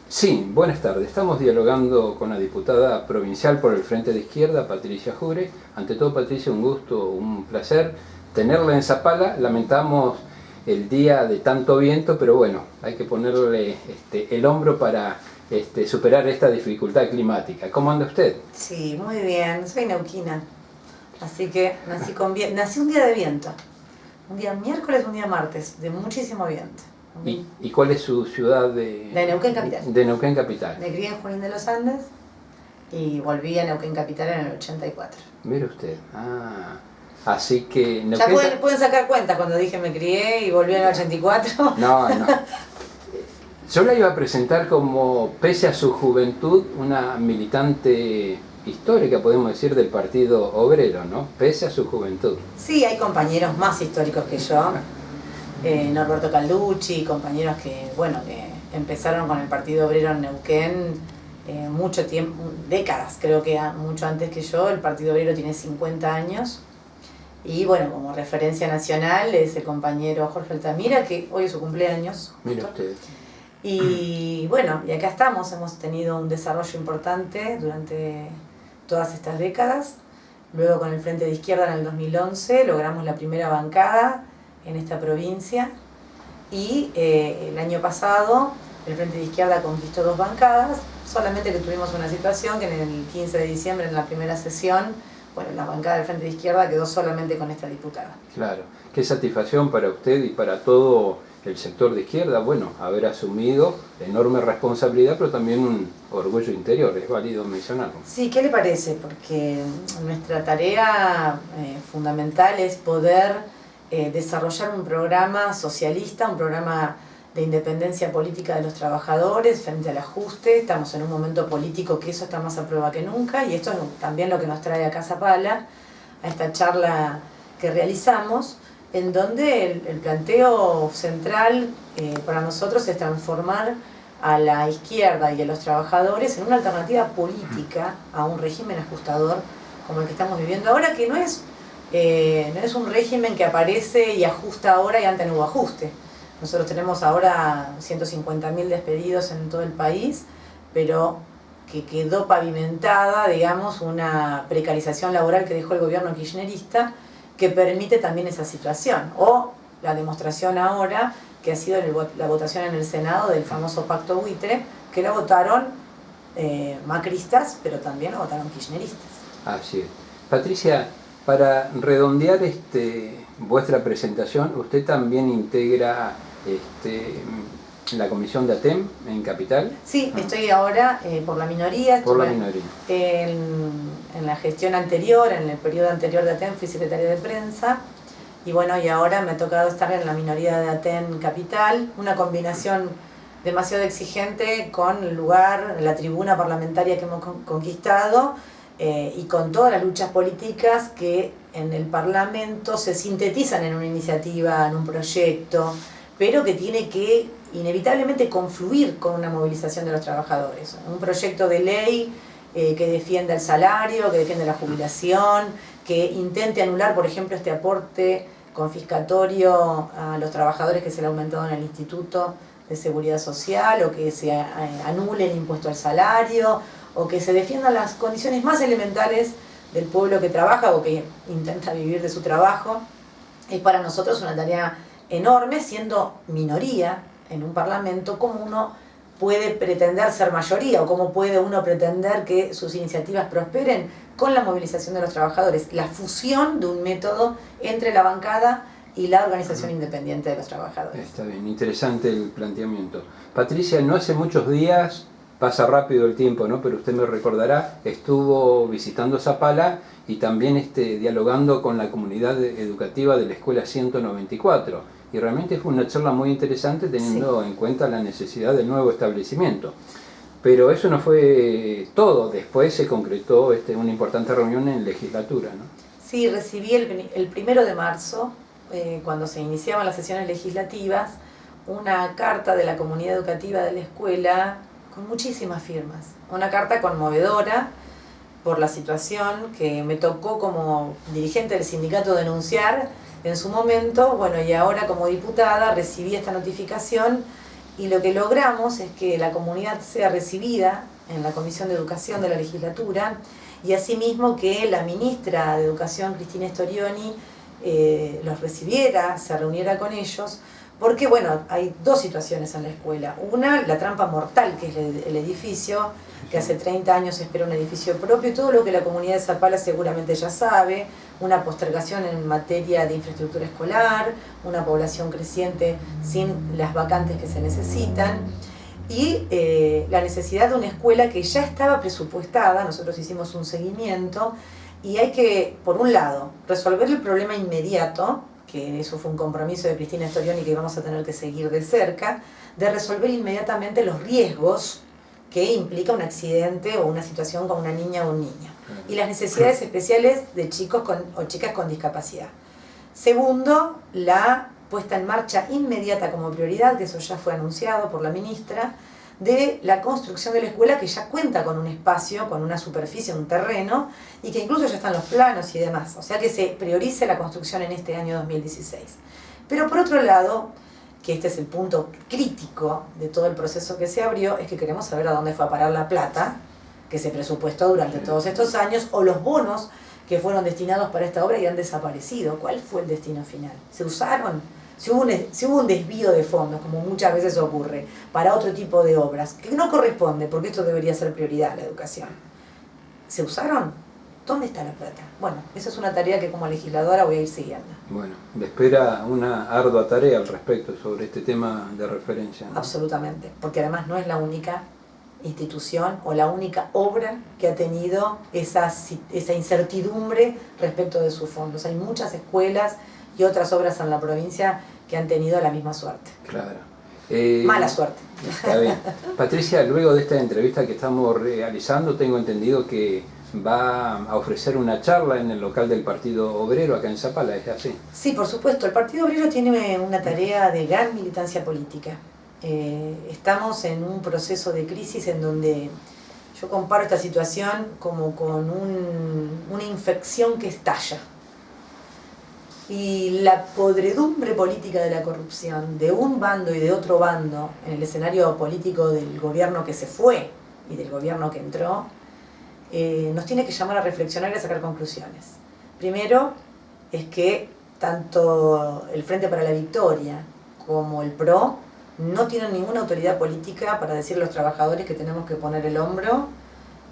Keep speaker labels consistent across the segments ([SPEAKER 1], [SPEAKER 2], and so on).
[SPEAKER 1] Sí, buenas tardes. Estamos dialogando con la diputada provincial por el Frente de Izquierda, Patricia Jure. Ante todo, Patricia, un gusto, un placer tenerla en Zapala. Lamentamos el día de tanto viento, pero bueno, hay que ponerle el hombro para superar esta dificultad climática. ¿Cómo anda usted?
[SPEAKER 2] Sí, muy bien. Soy neuquina, así que nací un día de viento. Un día miércoles, un día martes, de muchísimo viento.
[SPEAKER 1] ¿Y cuál es su ciudad de
[SPEAKER 2] Neuquén Capital?
[SPEAKER 1] De Neuquén Capital.
[SPEAKER 2] Me crié en Junín de los Andes y volví a Neuquén Capital en el 84.
[SPEAKER 1] Mire usted, así que...
[SPEAKER 2] Ya pueden sacar cuenta cuando dije me crié y volví en el 84.
[SPEAKER 1] No. Yo la iba a presentar como, pese a su juventud, una militante histórica, podemos decir, del Partido Obrero, ¿no? Pese a su juventud.
[SPEAKER 2] Sí, hay compañeros más históricos que yo. Norberto Calducci, compañeros que empezaron con el Partido Obrero en Neuquén mucho tiempo, décadas, creo que mucho antes que yo. El Partido Obrero tiene 50 años y bueno, como referencia nacional es el compañero Jorge Altamira, que hoy es su cumpleaños.
[SPEAKER 1] Mira usted.
[SPEAKER 2] Y bueno, y acá estamos, hemos tenido un desarrollo importante durante todas estas décadas. Luego con el Frente de Izquierda en el 2011 logramos la primera bancada en esta provincia y el año pasado el Frente de Izquierda conquistó 2 bancadas, solamente que tuvimos una situación que en el 15 de diciembre, en la primera sesión, bueno, la bancada del Frente de Izquierda quedó solamente con esta diputada.
[SPEAKER 1] Claro, qué satisfacción para usted y para todo el sector de izquierda, bueno, haber asumido enorme responsabilidad, pero también un orgullo interior, es válido mencionarlo.
[SPEAKER 2] Sí, ¿qué le parece? Porque nuestra tarea fundamental es poder desarrollar un programa socialista, un programa de independencia política de los trabajadores frente al ajuste. Estamos en un momento político que eso está más a prueba que nunca, y esto es también lo que nos trae acá a Zapala, a esta charla que realizamos, en donde el planteo central para nosotros es transformar a la izquierda y a los trabajadores en una alternativa política a un régimen ajustador como el que estamos viviendo ahora, que no es un régimen que aparece y ajusta ahora y antes no hubo ajuste. Nosotros tenemos ahora 150.000 despedidos en todo el país, pero que quedó pavimentada, digamos, una precarización laboral que dejó el gobierno kirchnerista, que permite también esa situación. O la demostración ahora, que ha sido la votación en el Senado del famoso pacto buitre, que lo votaron macristas, pero también lo votaron kirchneristas.
[SPEAKER 1] Así es. Patricia, para redondear vuestra presentación, usted también integra la comisión de ATEM en Capital.
[SPEAKER 2] Sí, estoy ahora por la minoría.
[SPEAKER 1] Por la minoría.
[SPEAKER 2] En la gestión anterior, en el periodo anterior de ATEM, fui secretaria de prensa. Y bueno, y ahora me ha tocado estar en la minoría de ATEM Capital, una combinación demasiado exigente con el lugar, la tribuna parlamentaria que hemos conquistado, y con todas las luchas políticas que en el Parlamento se sintetizan en una iniciativa, en un proyecto, pero que tiene que inevitablemente confluir con una movilización de los trabajadores. Un proyecto de ley que defienda el salario, que defienda la jubilación, que intente anular, por ejemplo, este aporte confiscatorio a los trabajadores que se le ha aumentado en el Instituto de Seguridad Social, o que se anule el impuesto al salario, o que se defiendan las condiciones más elementales del pueblo que trabaja o que intenta vivir de su trabajo. Es para nosotros una tarea enorme, siendo minoría en un parlamento. ¿Cómo uno puede pretender ser mayoría, o cómo puede uno pretender que sus iniciativas prosperen con la movilización de los trabajadores? La fusión de un método entre la bancada y la organización independiente de los trabajadores.
[SPEAKER 1] Está bien, interesante el planteamiento. Patricia, no hace muchos días, pasa rápido el tiempo, ¿no? Pero usted me recordará, estuvo visitando Zapala y también dialogando con la comunidad educativa de la Escuela 194. Y realmente fue una charla muy interesante, teniendo en cuenta la necesidad del nuevo establecimiento. Pero eso no fue todo, después se concretó una importante reunión en legislatura, ¿no?
[SPEAKER 2] Sí, recibí el 1 de marzo, cuando se iniciaban las sesiones legislativas, una carta de la comunidad educativa de la escuela con muchísimas firmas. Una carta conmovedora por la situación que me tocó como dirigente del sindicato denunciar en su momento. Bueno, y ahora como diputada recibí esta notificación y lo que logramos es que la comunidad sea recibida en la Comisión de Educación de la legislatura y asimismo que la ministra de Educación, Cristina Storioni, los recibiera, se reuniera con ellos, porque bueno, hay dos situaciones en la escuela. Una, la trampa mortal, que es el edificio, que hace 30 años espera un edificio propio, y todo lo que la comunidad de Zapala seguramente ya sabe, una postergación en materia de infraestructura escolar, una población creciente sin las vacantes que se necesitan, y la necesidad de una escuela que ya estaba presupuestada. Nosotros hicimos un seguimiento, y hay que, por un lado, resolver el problema inmediato, que eso fue un compromiso de Cristina Storioni que vamos a tener que seguir de cerca, de resolver inmediatamente los riesgos que implica un accidente o una situación con una niña o un niño, y las necesidades especiales de chicos o chicas con discapacidad. Segundo, la puesta en marcha inmediata como prioridad, que eso ya fue anunciado por la ministra, de la construcción de la escuela, que ya cuenta con un espacio, con una superficie, un terreno, y que incluso ya están los planos y demás. O sea que se priorice la construcción en este año 2016. Pero por otro lado, que este es el punto crítico de todo el proceso que se abrió, es que queremos saber a dónde fue a parar la plata que se presupuestó durante todos estos años, o los bonos que fueron destinados para esta obra y han desaparecido. ¿Cuál fue el destino final? ¿Se usaron? Si hubo un desvío de fondos, como muchas veces ocurre, para otro tipo de obras, que no corresponde, porque esto debería ser prioridad, la educación. ¿Se usaron? ¿Dónde está la plata? Bueno, esa es una tarea que como legisladora voy a ir siguiendo.
[SPEAKER 1] Bueno, me espera una ardua tarea al respecto sobre este tema de referencia, ¿no?
[SPEAKER 2] Absolutamente, porque además no es la única institución o la única obra que ha tenido esa incertidumbre respecto de sus fondos. Hay muchas escuelas y otras obras en la provincia que han tenido la misma suerte.
[SPEAKER 1] Claro.
[SPEAKER 2] Mala suerte.
[SPEAKER 1] Está bien. Patricia, luego de esta entrevista que estamos realizando, tengo entendido que va a ofrecer una charla en el local del Partido Obrero acá en Zapala, ¿es así?
[SPEAKER 2] Sí, por supuesto. El Partido Obrero tiene una tarea de gran militancia política. Estamos en un proceso de crisis en donde yo comparo esta situación como con una infección que estalla. Y la podredumbre política de la corrupción de un bando y de otro bando en el escenario político del gobierno que se fue y del gobierno que entró, nos tiene que llamar a reflexionar y a sacar conclusiones. Primero es que tanto el Frente para la Victoria como el PRO no tienen ninguna autoridad política para decirle a los trabajadores que tenemos que poner el hombro,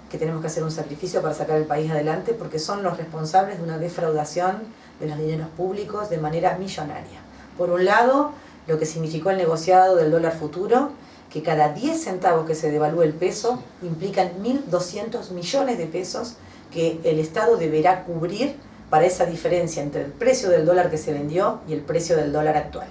[SPEAKER 2] que tenemos que hacer un sacrificio para sacar el país adelante, porque son los responsables de una defraudación de los dineros públicos de manera millonaria. Por un lado, lo que significó el negociado del dólar futuro, que cada 10 centavos que se devalúe el peso implican 1.200 millones de pesos que el Estado deberá cubrir para esa diferencia entre el precio del dólar que se vendió y el precio del dólar actual.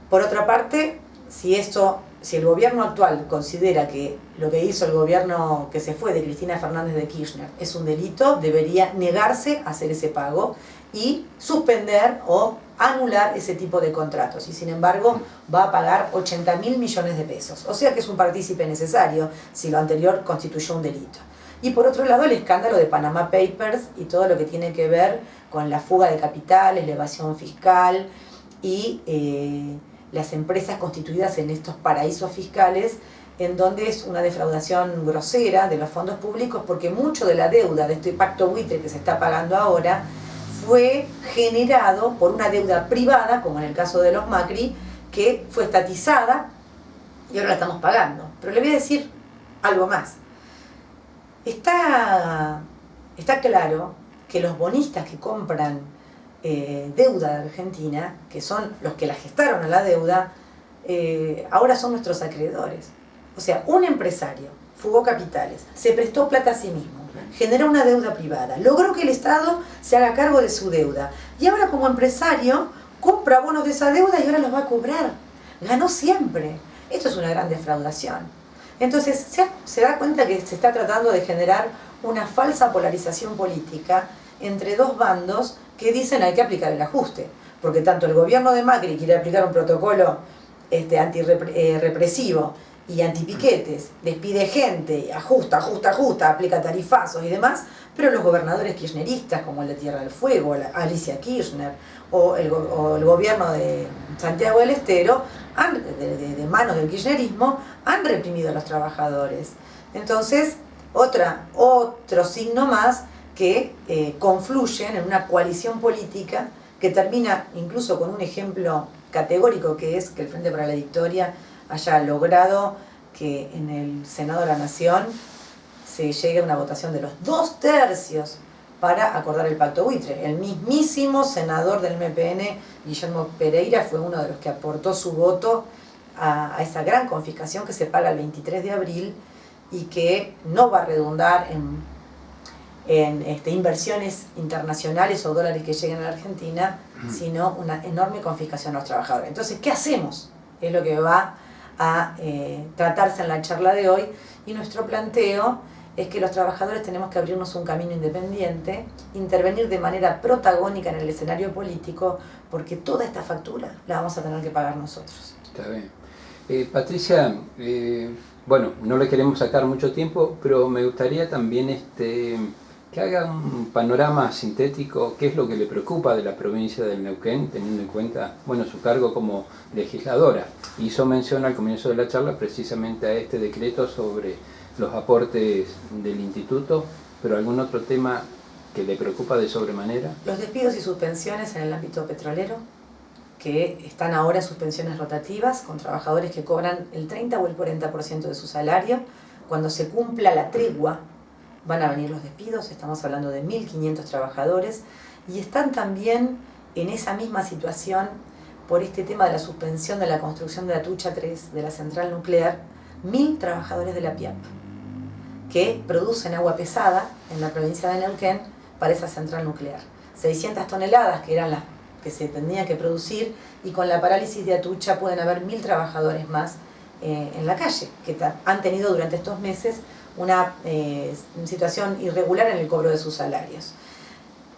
[SPEAKER 2] Por otra parte, si el gobierno actual considera que lo que hizo el gobierno que se fue de Cristina Fernández de Kirchner es un delito, debería negarse a hacer ese pago y suspender o anular ese tipo de contratos. Y sin embargo va a pagar 80.000 millones de pesos. O sea que es un partícipe necesario si lo anterior constituyó un delito. Y por otro lado, el escándalo de Panama Papers y todo lo que tiene que ver con la fuga de capitales, la evasión fiscal y las empresas constituidas en estos paraísos fiscales, en donde es una defraudación grosera de los fondos públicos, porque mucho de la deuda de este pacto buitre que se está pagando ahora fue generado por una deuda privada, como en el caso de los Macri, que fue estatizada y ahora la estamos pagando. Pero le voy a decir algo más. Está claro que los bonistas que compran deuda de Argentina, que son los que la gestaron a la deuda, ahora son nuestros acreedores. O sea, un empresario fugó capitales, se prestó plata a sí mismo, generó una deuda privada, logró que el Estado se haga cargo de su deuda y ahora como empresario compra bonos de esa deuda y ahora los va a cobrar. Ganó siempre. Esto es una gran defraudación. Entonces se da cuenta que se está tratando de generar una falsa polarización política entre dos bandos que dicen hay que aplicar el ajuste, porque tanto el gobierno de Macri quiere aplicar un protocolo antirrepresivo y antipiquetes, despide gente, ajusta, aplica tarifazos y demás, pero los gobernadores kirchneristas como el de Tierra del Fuego, Alicia Kirchner, o el gobierno de Santiago del Estero, de manos del kirchnerismo, han reprimido a los trabajadores. Entonces, otro signo más que confluyen en una coalición política que termina incluso con un ejemplo categórico, que es que el Frente para la Victoria haya logrado que en el Senado de la Nación se llegue a una votación de los 2/3 para acordar el pacto buitre. El mismísimo senador del MPN, Guillermo Pereira, fue uno de los que aportó su voto a esa gran confiscación que se paga el 23 de abril y que no va a redundar en inversiones internacionales o dólares que lleguen a la Argentina, sino una enorme confiscación a los trabajadores. Entonces, ¿qué hacemos? Es lo que va a tratarse en la charla de hoy, y nuestro planteo es que los trabajadores tenemos que abrirnos un camino independiente, intervenir de manera protagónica en el escenario político, porque toda esta factura la vamos a tener que pagar nosotros.
[SPEAKER 1] Está bien. Patricia, bueno, no le queremos sacar mucho tiempo, pero me gustaría también que haga un panorama sintético, qué es lo que le preocupa de la provincia del Neuquén, teniendo en cuenta, bueno, su cargo como legisladora. Hizo mención al comienzo de la charla precisamente a este decreto sobre los aportes del instituto, pero ¿algún otro tema que le preocupa de sobremanera?
[SPEAKER 2] Los despidos y suspensiones en el ámbito petrolero, que están ahora en suspensiones rotativas, con trabajadores que cobran el 30 o el 40% de su salario. Cuando se cumpla la tregua, van a venir los despidos, estamos hablando de 1.500 trabajadores, y están también en esa misma situación por este tema de la suspensión de la construcción de Atucha 3, de la central nuclear, 1.000 trabajadores de la PIAP, que producen agua pesada en la provincia de Neuquén para esa central nuclear. 600 toneladas que eran las que se tendrían que producir, y con la parálisis de Atucha pueden haber 1.000 trabajadores más en la calle, que han tenido durante estos meses una situación irregular en el cobro de sus salarios.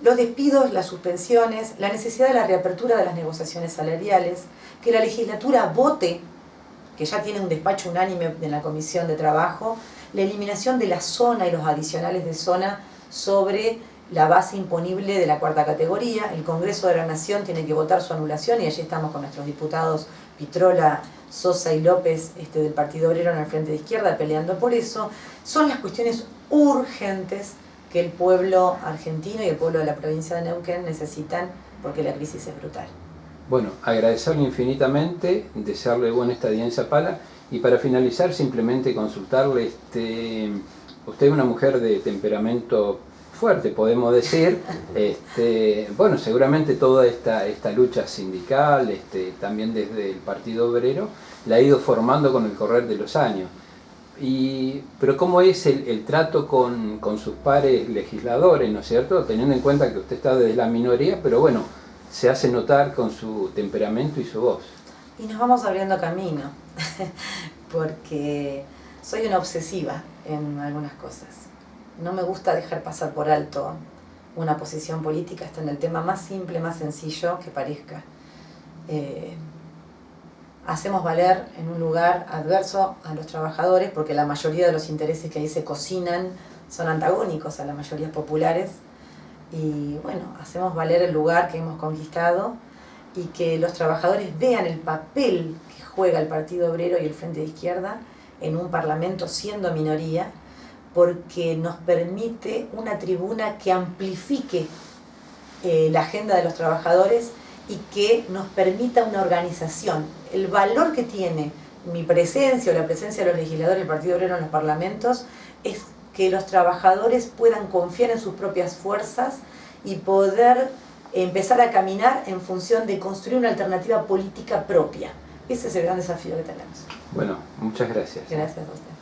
[SPEAKER 2] Los despidos, las suspensiones, la necesidad de la reapertura de las negociaciones salariales, que la legislatura vote, que ya tiene un despacho unánime en la Comisión de Trabajo, la eliminación de la zona y los adicionales de zona sobre la base imponible de la cuarta categoría. El Congreso de la Nación tiene que votar su anulación, y allí estamos con nuestros diputados Pitrola, Sosa y López del Partido Obrero en el Frente de Izquierda peleando por eso. Son las cuestiones urgentes que el pueblo argentino y el pueblo de la provincia de Neuquén necesitan, porque la crisis es brutal.
[SPEAKER 1] Bueno, agradecerle infinitamente, desearle buena estadía en Zapala, y para finalizar simplemente consultarle, usted es una mujer de temperamento fuerte, podemos decir. Bueno, seguramente toda esta lucha sindical, también desde el Partido Obrero, la ha ido formando con el correr de los años. Pero ¿cómo es el trato con sus pares legisladores, ¿no es cierto? Teniendo en cuenta que usted está desde la minoría, pero bueno, se hace notar con su temperamento y su voz.
[SPEAKER 2] Y nos vamos abriendo camino, porque soy una obsesiva en algunas cosas. No me gusta dejar pasar por alto una posición política, hasta en el tema más simple, más sencillo que parezca. Hacemos valer en un lugar adverso a los trabajadores, porque la mayoría de los intereses que ahí se cocinan son antagónicos a las mayorías populares, y bueno, hacemos valer el lugar que hemos conquistado, y que los trabajadores vean el papel que juega el Partido Obrero y el Frente de Izquierda en un parlamento siendo minoría, porque nos permite una tribuna que amplifique la agenda de los trabajadores y que nos permita una organización. El valor que tiene mi presencia o la presencia de los legisladores del Partido Obrero en los parlamentos es que los trabajadores puedan confiar en sus propias fuerzas y poder empezar a caminar en función de construir una alternativa política propia. Ese es el gran desafío que tenemos.
[SPEAKER 1] Bueno, muchas gracias.
[SPEAKER 2] Gracias a usted.